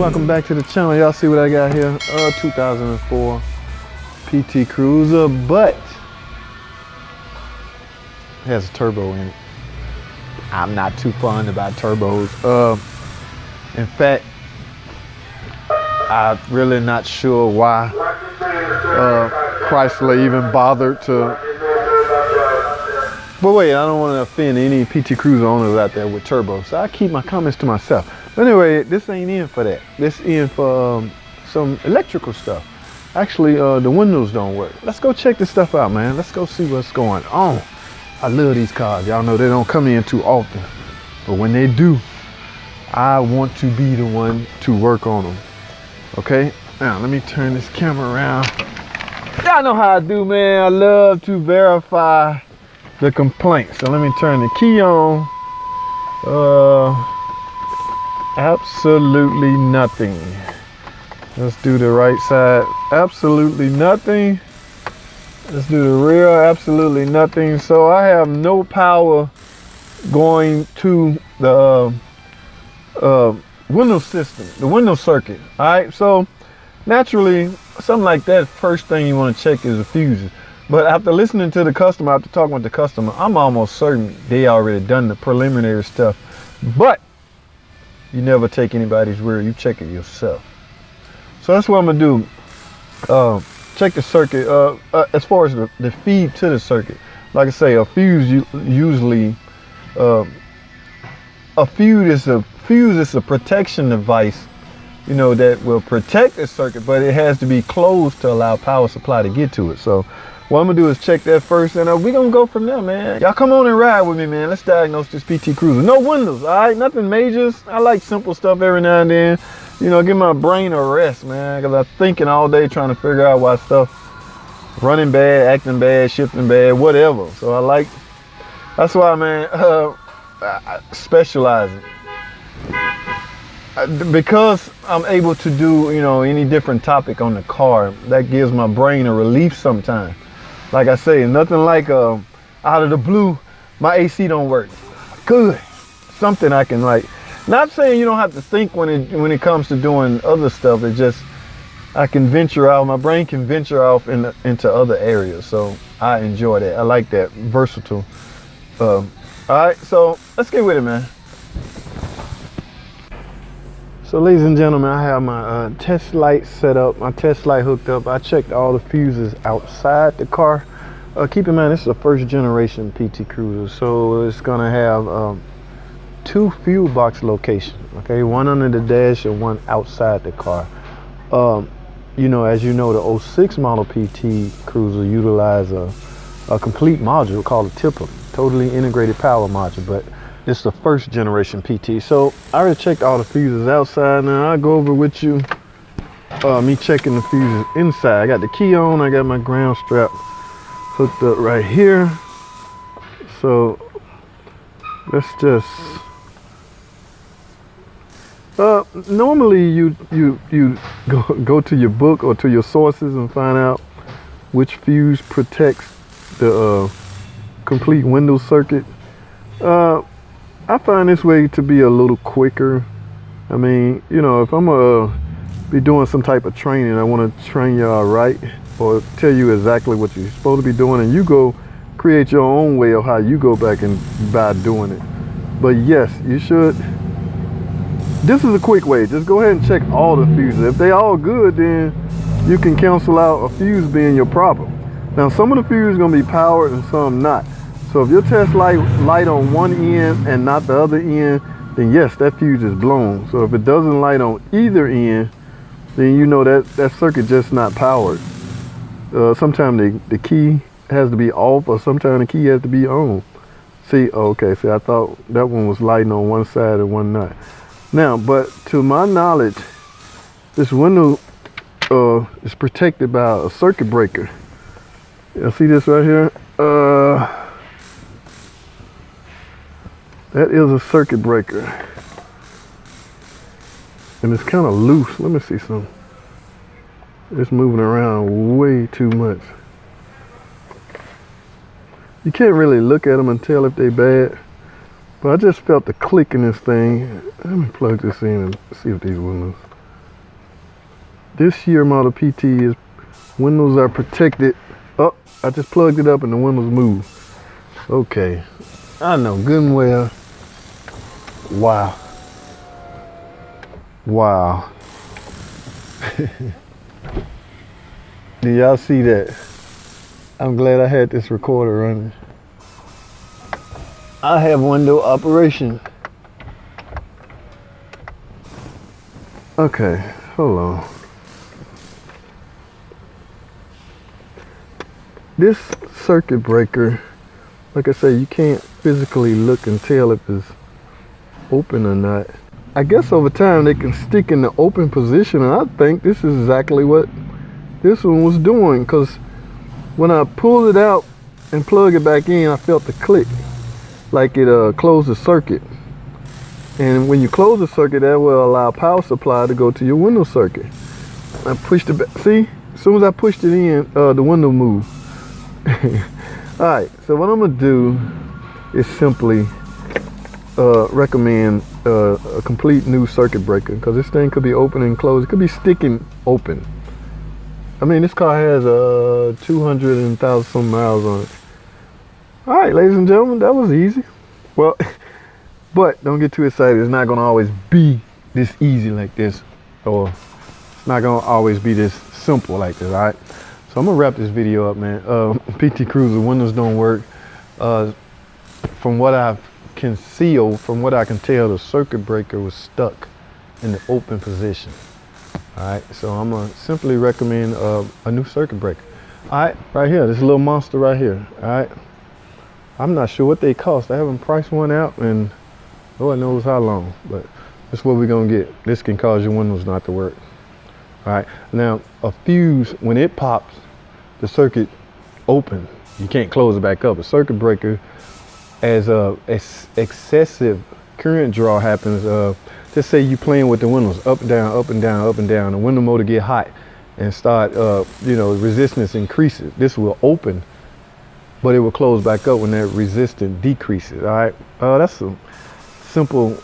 Welcome back to the channel. Y'all see what I got here? 2004 PT Cruiser, but it has a turbo in it. I'm not too fond about turbos. In fact, I'm really not sure why Chrysler even bothered to. But wait, I don't want to offend any PT Cruiser owners out there with turbos, so I keep my comments to myself. But anyway, this ain't in for that. This in for some electrical stuff. Actually, the windows don't work. Let's go check this stuff out, man. Let's go see what's going on. I love these cars. Y'all know they don't come in too often, but when they do, I want to be the one to work on them. Okay, now let me turn this camera around. Y'all know how I do, man. I love to verify the complaint. So let me turn the key on. Absolutely nothing. Let's do the right side. Absolutely nothing. Let's do the rear. Absolutely nothing. So I have no power going to the window system, the window circuit. All right, so naturally something like that, first thing you want to check is the fuses. But after listening to the customer, after talking with the customer, I'm almost certain they already done the preliminary stuff. But you never take anybody's word, you check it yourself. So that's what I'm gonna do. Check the circuit as far as the feed to the circuit. Like I say, a fuse usually a fuse is a protection device, you know, that will protect the circuit, but it has to be closed to allow power supply to get to it. So what I'm gonna do is check that first, and we're gonna go from there, man. Y'all come on and ride with me, man. Let's diagnose this PT Cruiser. No windows, all right? Nothing majors. I like simple stuff every now and then. You know, give my brain a rest, man, because I'm thinking all day trying to figure out why stuff running bad, acting bad, shifting bad, whatever. So that's why, man, specializing. Because I'm able to do, you know, any different topic on the car, that gives my brain a relief sometimes. Like I say, nothing like out of the blue, my AC don't work. Good. Something I can like. Not saying you don't have to think when it comes to doing other stuff. It just, I can venture out. My brain can venture off into other areas. So I enjoy that. I like that. Versatile. All right, so let's get with it, man. So ladies and gentlemen, I have my test light set up, my test light hooked up. I checked all the fuses outside the car. Keep in mind, this is a first generation PT Cruiser, so it's gonna have 2 fuel box locations, okay? One under the dash and one outside the car. You know, as you know, the 06 model PT Cruiser utilize a complete module called a tipper, totally integrated power module, but it's the first generation PT. So I already checked all the fuses outside. Now I'll go over with you me checking the fuses inside. I got the key on, I got my ground strap hooked up right here. So let's just normally you go to your book or to your sources and find out which fuse protects the complete window circuit. I find this way to be a little quicker. I mean, you know, if I'm gonna be doing some type of training, I want to train y'all right, or tell you exactly what you're supposed to be doing, and you go create your own way of how you go back and by doing it. But yes, you should. This is a quick way. Just go ahead and check all the fuses. If they all good, then you can cancel out a fuse being your problem. Now, some of the fuses are gonna be powered and some not. So if your test light on one end and not the other end, then yes, that fuse is blown. So if it doesn't light on either end, then you know that circuit just not powered. Sometimes the key has to be off, or sometimes the key has to be on. See, okay, see, I thought that one was lighting on one side and one not. Now, but to my knowledge, this window is protected by a circuit breaker. You see this right here? That is a circuit breaker, and it's kind of loose. Let me see some. It's moving around way too much. You can't really look at them and tell if they bad, but I just felt the click in this thing. Let me plug this in and see if these windows. This year model PT is windows are protected. Oh, I just plugged it up and the windows move. Okay, I know good and well. Wow. Wow. Did y'all see that? I'm glad I had this recorder running. I have window operation. Okay, hold on. This circuit breaker, like I say, you can't physically look and tell if it's open or not. I guess over time they can stick in the open position, and I think this is exactly what this one was doing, because when I pulled it out and plugged it back in, I felt the click, like it closed the circuit. And when you close the circuit, that will allow power supply to go to your window circuit. I pushed it back. See, as soon as I pushed it in, the window moved. All right, so what I'm gonna do is simply recommend a complete new circuit breaker, because this thing could be open and closed. It could be sticking open. I mean, this car has 200,000 some miles on it. All right, ladies and gentlemen, that was easy. Well, but don't get too excited. It's not gonna always be this easy like this, or it's not gonna always be this simple like this. All right. So I'm gonna wrap this video up, man. PT Cruiser windows don't work. From what I can see, or from what I can tell, the circuit breaker was stuck in the open position. All right, so I'm gonna simply recommend a new circuit breaker. All right, right here, this little monster right here. All right, I'm not sure what they cost. I haven't priced one out, and Lord knows how long, but that's what we're gonna get. This can cause your windows not to work. All right, now a fuse, when it pops, the circuit open. You can't close it back up. A circuit breaker, as excessive current draw happens, just say you playing with the windows, up and down, up and down, up and down, the window motor get hot and start, resistance increases. This will open, but it will close back up when that resistance decreases. All right, that's a simple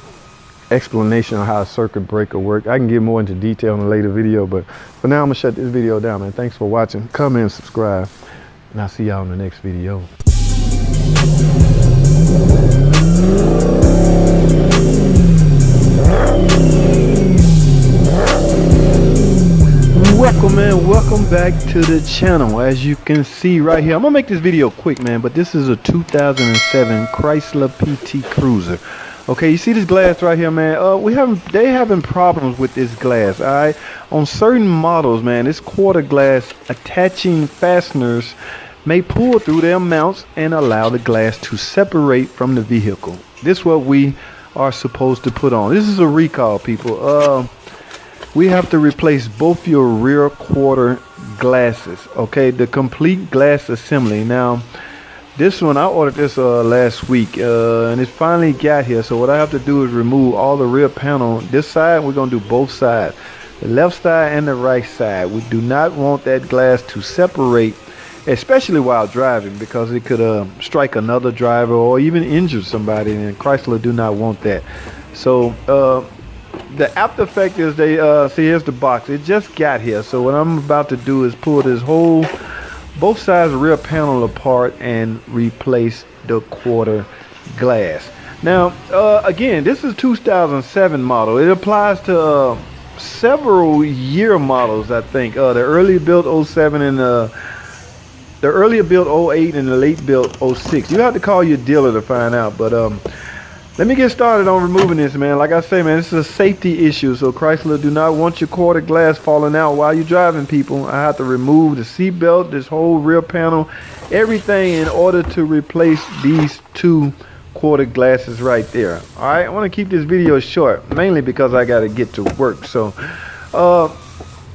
explanation on how a circuit breaker works. I can get more into detail in a later video, but for now I'm gonna shut this video down, man. Thanks for watching. Comment, subscribe, and I'll see y'all in the next video. Welcome, man. Welcome back to the channel. As you can see right here, I'm gonna make this video quick, man, but this is a 2007 Chrysler PT Cruiser. Okay, you see this glass right here, man? They having problems with this glass. All right, on certain models, man, this quarter glass attaching fasteners may pull through their mounts and allow the glass to separate from the vehicle. This is what we are supposed to put on. This is a recall, people. We have to replace both your rear quarter glasses. Okay, the complete glass assembly. Now, this one, I ordered this last week, and it finally got here. So what I have to do is remove all the rear panel. This side, we're gonna do both sides, the left side and the right side. We do not want that glass to separate, especially while driving, because it could strike another driver or even injure somebody, and Chrysler do not want that. So the after effect is they see, here's the box. It just got here. So what I'm about to do is pull this whole both sides of the rear panel apart and replace the quarter glass. Now, again, this is 2007 model. It applies to several year models, I think. The early built 07 and the earlier built 08 and the late built 06. You have to call your dealer to find out. But let me get started on removing this, man. Like I say, man, this is a safety issue. So Chrysler do not want your quarter glass falling out while you're driving, people. I have to remove the seat belt, this whole rear panel, everything in order to replace these two quarter glasses right there. All right, I want to keep this video short, mainly because I got to get to work. So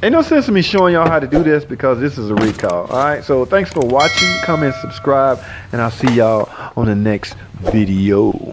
ain't no sense in me showing y'all how to do this, because this is a recall. All right, so thanks for watching. Comment, subscribe, and I'll see y'all on the next video.